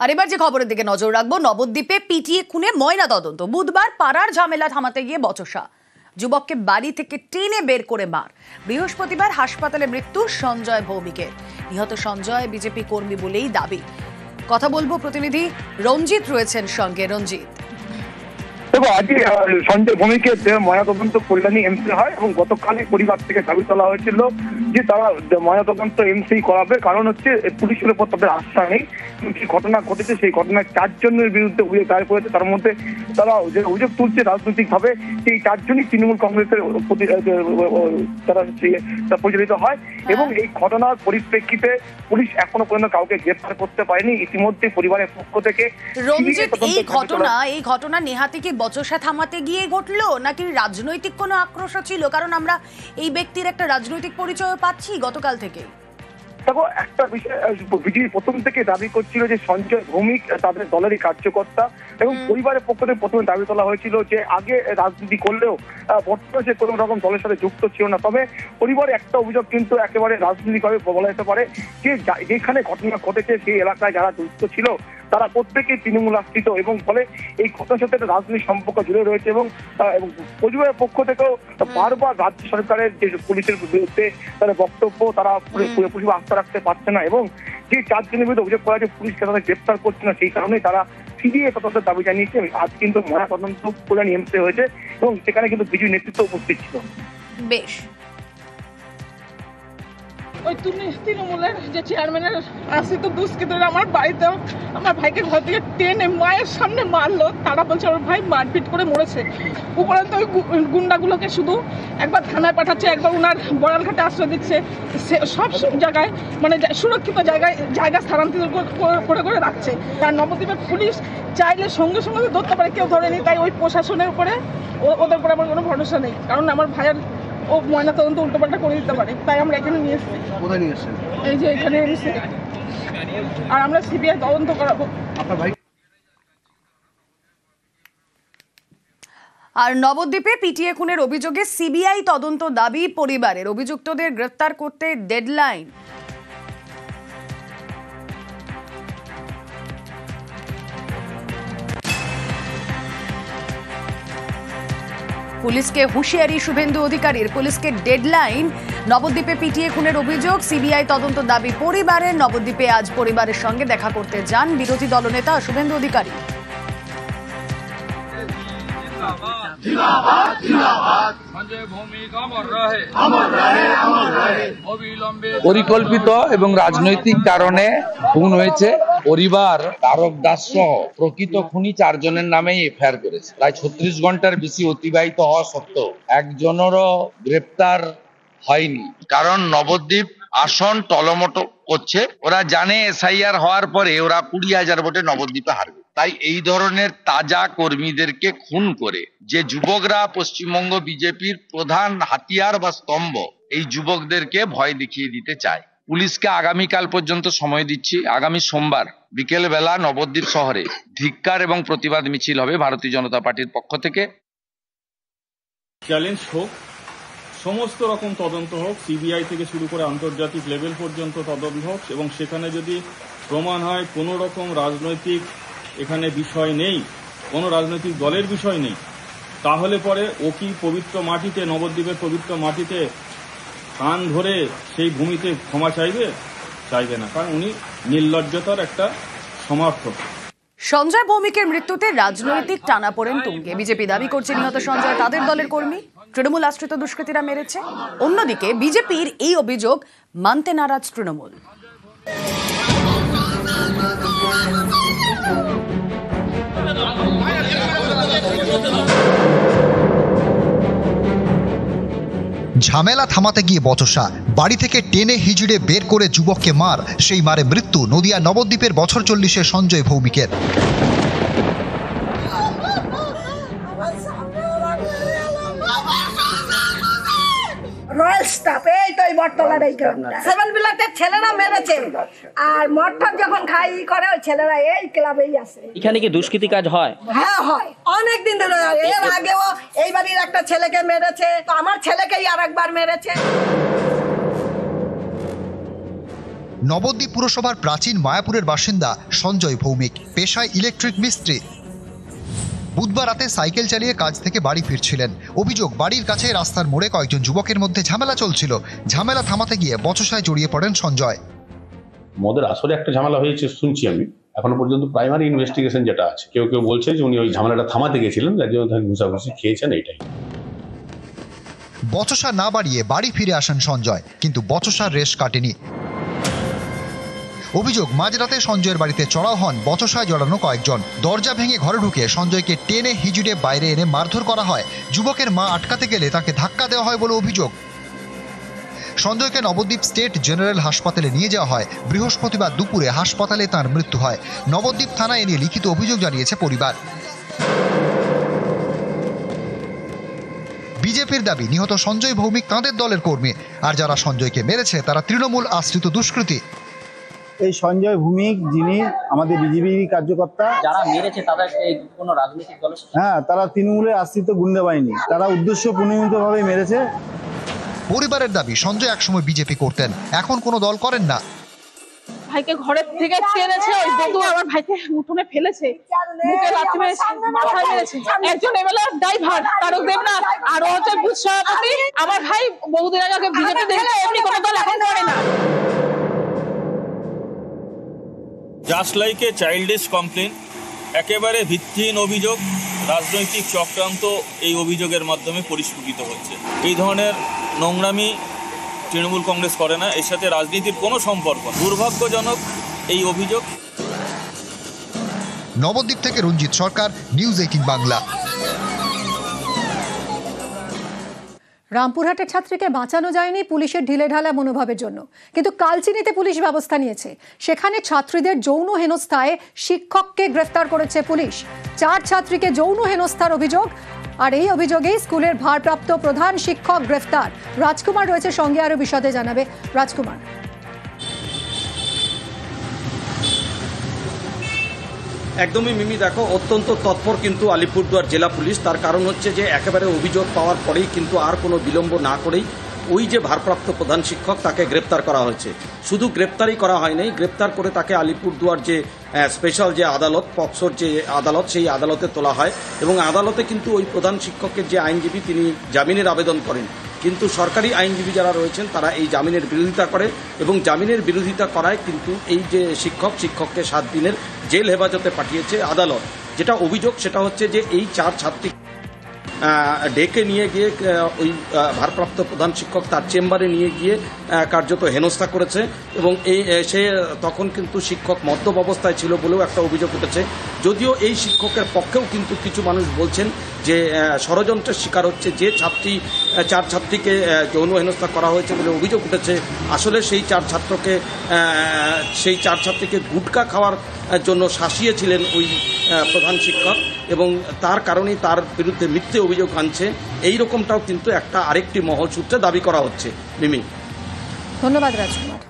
আর এবার যে খবরের দিকে নজর রাখবো, নবদ্বীপে পিটিয়ে খুনে ময়না তদন্ত। বুধবার পাড়ার ঝামেলা থামাতে গিয়ে বচসা, যুবককে বাড়ি থেকে টেনে বের করে মার। বৃহস্পতিবার হাসপাতালে মৃত্যু সঞ্জয় ভৌমিকের। নিহত সঞ্জয় বিজেপি কর্মী বলেই দাবি। কথা বলবো, প্রতিনিধি রঞ্জিত রয়েছেন সঙ্গে। রঞ্জিত, দেখো, আজকে সঞ্জয় ভৌমিকের ময়নাতদন্ত কল্যাণী এমসি হয় এবং গতকালই পরিবার থেকে দাবি তোলা হয়েছিল যে তারা ময়নাতদন্ত এমসি করাবে, কারণ হচ্ছে পুলিশের উপর তাদের আস্থা নেই। যে ঘটনা ঘটেছে সেই ঘটনায় 4 জনের বিরুদ্ধে অভিযোগ দায়ের করেছে। তার মধ্যে তারা যে অভিযোগ তুলছে রাজনৈতিকভাবে, সেই 4 জনই তৃণমূল কংগ্রেসের তারা পরিচালিত হয় এবং এই ঘটনার পরিপ্রেক্ষিতে পুলিশ এখনো পর্যন্ত কাউকে গ্রেফতার করতে পারেনি। ইতিমধ্যে পরিবারের পক্ষ থেকে রঞ্জিত, এই ঘটনা নেহাতি কি বচসা থামাতে গিয়ে ঘটলো নাকি রাজনৈতিক কোনো আক্রোশ ছিল? কারণ আমরা এই ব্যক্তির একটা রাজনৈতিক পরিচয় পাচ্ছি গতকাল থেকে। দেখো, একটা বিষয় বিজেপি প্রথম থেকে দাবি করছিল যে সঞ্জয় ভৌমিক তাদের দলেরই কার্যকর্তা এবং পরিবারের পক্ষ থেকে প্রথমে দাবি তোলা হয়েছিল যে আগে রাজনীতি করলেও বর্তমানে সে কোনো রকম দলের সাথে যুক্ত ছিল না। তবে পরিবারের একটা অভিযোগ কিন্তু একেবারে রাজনৈতিকভাবে বলা যেতে পারে যে যেখানে ঘটনা ঘটেছে সেই এলাকায় যারা যুক্ত ছিল তারা প্রত্যেকেই তৃণমূল আশ্রিত এবং ফলে এই ঘটনার সাথে একটা রাজনৈতিক সম্পর্ক জুড়ে রয়েছে এবং পরিবারের পক্ষ থেকেও বারবার রাজ্য সরকারের যে পুলিশের বিরুদ্ধে তাদের বক্তব্য, তারা পুলিশ আস্থা রাখতে পারছে না এবং যে 4 জনের বিরুদ্ধে অভিযোগ করা যে পুলিশকে তাদের গ্রেপ্তার করছে না, সেই কারণেই তারা সিবিআই তদন্তের দাবি জানিয়েছে। আজ কিন্তু ময়না তদন্ত কল্যাণী এমসি হয়েছে এবং সেখানে কিন্তু বিজেপি নেতৃত্ব উপস্থিত ছিল। বেশ, ওই তৃণমূলের যে চেয়ারম্যানের আশ্রিত দুষ্কৃতীরা আমার বাড়িতেও আমার ভাইকে ঘর থেকে টেনে মায়ের সামনে মারলো। তারা বলছে আমার ভাই মারপিট করে মরেছে। উপরন্ত ওই গুন্ডাগুলোকে শুধু একবার থানায় পাঠাচ্ছে, একবার ওনার বড়ালঘাটে আশ্রয় দিচ্ছে, সব জায়গায় মানে সুরক্ষিত জায়গা স্থানান্তরিত করে করে রাখছে। আর নবদ্বীপের পুলিশ চাইলে সঙ্গে সঙ্গে ধরতে পারে, কেউ ধরেনি। তাই ওই প্রশাসনের উপরে ওদের উপরে আমার কোনো ভরসা নেই, কারণ আমার ভাইয়ের ও ময়না তদন্ত উল্টোপাল্টা করে দিতে পারে। তাই আমরা এখানে নিয়ে এসেছি। কোথায় নিয়ে এসেছেন? এই যে এখানে এসেছি, আর আমরা সিবিআই তদন্ত করাবো। আপনার ভাই আর নবদ্বীপে পিটিয়ে খুনের অভিযোগে সিবিআই তদন্ত দাবি পরিবারের। অভিযুক্তদের গ্রেফতার করতে ডেডলাইন। পুলিশকে হুঁশিয়ারি শুভেন্দু অধিকারীর। পুলিশকে ডেডলাইন। নবদ্বীপে পিটিয়ে খুনের অভিযোগ, সিবিআই তদন্ত দাবি পরিবারের। নবদ্বীপে আজ পরিবারের সঙ্গে দেখা করতে যান বিরোধী দলনেতা শুভেন্দু অধিকারী। পরিকল্পিত এবং রাজনৈতিক কারণে খুন হয়েছে। পরিবার তারক দাস সহ প্রকৃত খুনি 4 জনের নামেই এফআইআর করেছে। প্রায় 36 ঘন্টার বেশি অতিবাহিত হওয়া সত্ত্বেও একজনেরও গ্রেপ্তার হয়নি, কারণ নবদ্বীপ আসন টলমটো করছে। ওরা জানে এসআইআর হওয়ার পরে ওরা 20,000 ভোটে নবদ্বীপে হারবে। তাই এই ধরনের তাজা কর্মীদেরকে খুন করে যে যুবকরা পশ্চিমবঙ্গ বিজেপির প্রধান হাতিয়ার বা স্তম্ভ, এই যুবকদেরকে ভয় দেখিয়ে দিতে চায়। পুলিশকে আগামীকাল পর্যন্ত সময় দিচ্ছি। আগামী সোমবার বিকেল বেলা নবদ্বীপ শহরে ধিক্কার এবং প্রতিবাদ মিছিল হবে ভারতীয় জনতা পার্টির পক্ষ থেকে। চ্যালেঞ্জ হোক, সমস্ত রকম তদন্ত হোক, সিবিআই থেকে শুরু করে আন্তর্জাতিক লেভেল পর্যন্ত তদন্ত হোক এবং সেখানে যদি প্রমাণ হয় কোনো রকম রাজনৈতিক এখানে বিষয় নেই, কোনো রাজনৈতিক দলের বিষয় নেই, তাহলে পরে ও কি পবিত্র মাটিতে, নবদ্বীপের পবিত্র মাটিতে কান ধরে সেই ভূমিতে ক্ষমা চাইবে না, কারণ উনি নির্লজ্জতার একটা সমর্থক। সঞ্জয় ভৌমিকের মৃত্যুতে রাজনৈতিক টানাপোড়েন তুঙ্গে। বিজেপি দাবি করছে নিহত সঞ্জয় তাদের দলের কর্মী, তৃণমূল আশ্রিত দুষ্কৃতীরা মেরেছে। অন্যদিকে বিজেপির এই অভিযোগ মানতে নারাজ তৃণমূল। ঝামেলা থামাতে গিয়ে বচসা, বাড়ি থেকে টেনে হিজড়ে বের করে যুবককে মার, সেই মারে মৃত্যু নদিয়া নবদ্বীপের বছর 40-এর সঞ্জয় ভৌমিকের। ছেলেরা মেরেছে আর মঠটা যখন খাই করে ওই ছেলেরা এই ক্লাবেই আছে। এখানে কি দুষ্কৃতি কাজ হয়? হ্যাঁ হয়, অনেকদিন ধরে। এর আগেও এই বাড়ির একটা ছেলেকে মেরেছে, তো আমার ছেলেকেই আরেকবার মেরেছে। নবদ্বীপ পুরসভার প্রাচীন মায়াপুরের বাসিন্দা সঞ্জয় ভৌমিক, পেশায় ইলেকট্রিক মিস্ত্রি। বুধবার রাতে সাইকেল চালিয়ে কাজ থেকে বাড়ি ফিরছিলেন। অভিযোগ, বাড়ির কাছে রাস্তার মোড়ে কয়েকজন যুবকের মধ্যে ঝামেলা চলছিল। ঝামেলা থামাতে গিয়ে বচসায় জড়িয়ে পড়েন সঞ্জয়। মদের আসলে একটা ঝামেলা হয়েছে শুনছি আমি, এখনো পর্যন্ত প্রাইমারি ইনভেস্টিগেশন যেটা আছে, কেউ কেউ বলছে যে উনি ওই ঝামেলাটা থামাতে গেছিলেন, যার জন্য ঘুষাঘুষি খেয়েছেন, এইটাই। বচসা না বাড়িয়ে বাড়ি ফিরে আসেন সঞ্জয়, কিন্তু বচসার রেশ কাটেনি। অভিযোগ, মাঝরাতে সঞ্জয়ের বাড়িতে চড়াও হন বচসায় জড়ানো কয়েকজন। দরজা ভেঙে ঘরে ঢুকে সঞ্জয়কে টেনে হিজড়ে বাইরে এনে মারধর করা হয়। যুবকের মা আটকাতে গেলে তাকে ধাক্কা দেওয়া হয় বলে অভিযোগ। সঞ্জয়কে নবদ্বীপ স্টেট জেনারেল হাসপাতালে নিয়ে যাওয়া হয়। বৃহস্পতিবার দুপুরে হাসপাতালে তার মৃত্যু হয়। নবদ্বীপ থানায় এ নিয়ে লিখিত অভিযোগ জানিয়েছে পরিবার। বিজেপির দাবি, নিহত সঞ্জয় ভৌমিক তাঁদের দলের কর্মী, আর যারা সঞ্জয়কে মেরেছে তারা তৃণমূল আশ্রিত দুষ্কৃতী। এই সঞ্জয় ভৌমিক যিনি আমাদের বিজেপি কার্যকর্তা, যারা মেরেছে তারা কোনো রাজনৈতিক দলের, হ্যাঁ, তারা তৃণমূলের আশ্রিত গুন্ডা বাহিনী, তারা উদ্দেশ্য প্রণোদিতভাবে মেরেছে। পরিবারের দাবি, সঞ্জয় একসময় বিজেপি করতেন, এখন কোনো দল করেন না। ভাইকে ঘরের থেকে টেনেছে, ওই বন্ধু আমার ভাইকে উঠোনে ফেলেছে, মুখে লাথি মেরেছে, মাথায় মেরেছে। একজন এমএলএ ড্রাইভার তারক দেবনাথ, আর হচ্ছে বুথ সভাপতি। আমার ভাই বহুদিন আগে বিজেপি দেখেছে, এমনি কোনো দল এখন করে না। Just like a childish complain, একেবারে ভিত্তিহীন অভিযোগ, রাজনৈতিক চক্রান্ত এই অভিযোগের মাধ্যমে পরিস্ফুটিত হচ্ছে। এই ধরনের নোংরামি তৃণমূল কংগ্রেস করে না, এর সাথে রাজনীতির কোনো সম্পর্ক। দুর্ভাগ্যজনক এই অভিযোগ। নবদ্বীপ থেকে রঞ্জিত সরকার, নিউজ 18 বাংলা। রামপুরহাটের ছাত্রীকে বাঁচানো যায়নি পুলিশের ঢিলেঢালা মনোভাবের জন্য, কিন্তু কালচিনিতে পুলিশ ব্যবস্থা নিয়েছে। সেখানে ছাত্রীদের যৌন হেনস্থায় শিক্ষককে গ্রেফতার করেছে পুলিশ। 4 ছাত্রীকে যৌন হেনস্থার অভিযোগ, আর এই অভিযোগেই স্কুলের ভারপ্রাপ্ত প্রধান শিক্ষক গ্রেফতার। রাজকুমার রয়েছে সঙ্গে, আরো বিশদে জানাবে রাজকুমার। একদমই মিমি, দেখো অত্যন্ত তৎপর কিন্তু আলিপুরদুয়ার জেলা পুলিশ। তার কারণ হচ্ছে যে একেবারে অভিযোগ পাওয়ার পরেই কিন্তু আর কোনো বিলম্ব না করেই ওই যে ভারপ্রাপ্ত প্রধান শিক্ষক তাকে গ্রেপ্তার করা হয়েছে। শুধু গ্রেপ্তারই করা হয়নি, গ্রেপ্তার করে তাকে আলিপুরদুয়ার যে স্পেশাল যে আদালত, পক্সোর যে আদালত, সেই আদালতে তোলা হয়। এবং আদালতে কিন্তু ওই প্রধান শিক্ষকের যে আইনজীবী তিনি জামিনের আবেদন করেন, কিন্তু সরকারি আইনজীবী যারা রয়েছেন তারা এই জামিনের বিরোধিতা করে, এবং জামিনের বিরোধিতা করায় কিন্তু এই যে শিক্ষককে 7 দিনের জেল হেফাজতে পাঠিয়েছে আদালত। যেটা অভিযোগ সেটা হচ্ছে যে এই 4 ছাত্রী ডেকে নিয়ে গিয়ে ওই ভারপ্রাপ্ত প্রধান শিক্ষক তার চেম্বারে নিয়ে গিয়ে কার্যত হেনস্থা করেছে। এবং সে তখন কিন্তু শিক্ষক মদ্যপ অবস্থায় ছিল বলেও একটা অভিযোগ উঠেছে। যদিও এই শিক্ষকের পক্ষেও কিন্তু কিছু মানুষ বলছেন যে ষড়যন্ত্রের শিকার হচ্ছে যে 4 ছাত্রীকে যৌন হেনস্থা করা হয়েছে বলে অভিযোগ উঠেছে। আসলে সেই 4 ছাত্রীকে গুটকা খাওয়ার জন্য শাসিয়েছিলেন ওই প্রধান শিক্ষক, এবং তার কারণেই তার বিরুদ্ধে মিথ্যে অভিযোগ আনছে। এই রকমটাও কিন্তু আরেকটি মহল সূত্রে দাবি করা হচ্ছে। মিমি, ধন্যবাদ রাজকুমার।